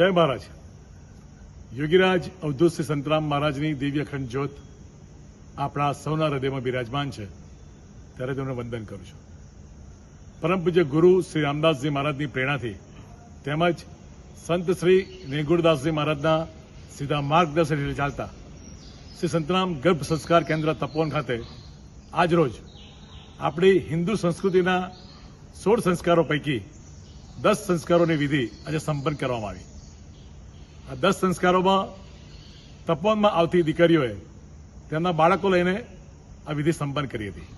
જય મહારાજ. યોગીરાજ અવધૂત શ્રી સંતરામ મહારાજની દિવ્ય અખંડ જ્યોત આપણા સૌના હૃદયમાં બિરાજમાન છે, ત્યારે તેમને વંદન કરું છું. પરમ પૂજ્ય ગુરુ શ્રી રામદાસજી મહારાજની પ્રેરણાથી તેમજ સંત શ્રી નિગુણદાસજી મહારાજના સીધા માર્ગદર્શન હેઠળ ચાલતા શ્રી સંતરામ ગર્ભ સંસ્કાર કેન્દ્ર તપોવન ખાતે આજરોજ આપણી હિન્દુ સંસ્કૃતિના 16 સંસ્કારો પૈકી 10 સંસ્કારોની વિધિ આજે સંપન્ન કરવામાં આવી. આ 10 સંસ્કારોમાં તપોવનમાં આવતી દીકરીઓએ તેમના બાળકો લઈને આ વિધિ સંપન્ન કરી હતી.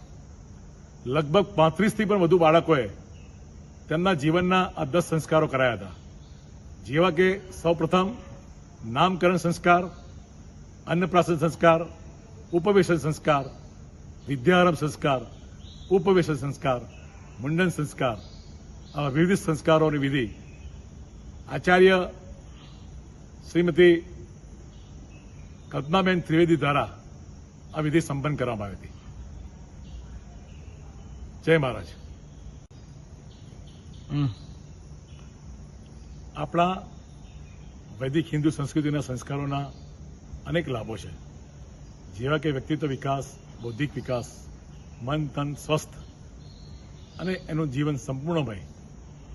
લગભગ 35થી પણ વધુ બાળકોએ તેમના જીવનના આ 10 સંસ્કારો કરાયા હતા, જેવા કે સૌપ્રથમ નામકરણ સંસ્કાર, અન્નપ્રાશન સંસ્કાર, ઉપવેશન સંસ્કાર, વિદ્યારંભ સંસ્કાર, ઉપવેશન સંસ્કાર, મુંડન સંસ્કાર. આવા વિવિધ સંસ્કારોની વિધિ આચાર્ય શ્રીમતી કલ્પનાબેન ત્રિવેદી દ્વારા આ વિધિ સંપન્ન કરવામાં આવી હતી. જય મહારાજ. આપણા વૈદિક હિન્દુ સંસ્કૃતિના સંસ્કારોના અનેક લાભો છે, જેવા કે વ્યક્તિત્વ વિકાસ, બૌદ્ધિક વિકાસ, મન તન સ્વસ્થ અને એનું જીવન સંપૂર્ણપણે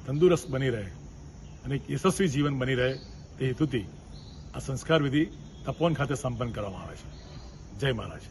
તંદુરસ્ત બની રહે અને એક યશસ્વી જીવન બની રહે તે હેતુથી આ સંસ્કાર વિધિ તપોવન ખાતે સંપન્ન કરવામાં આવે છે. જય મહારાજ.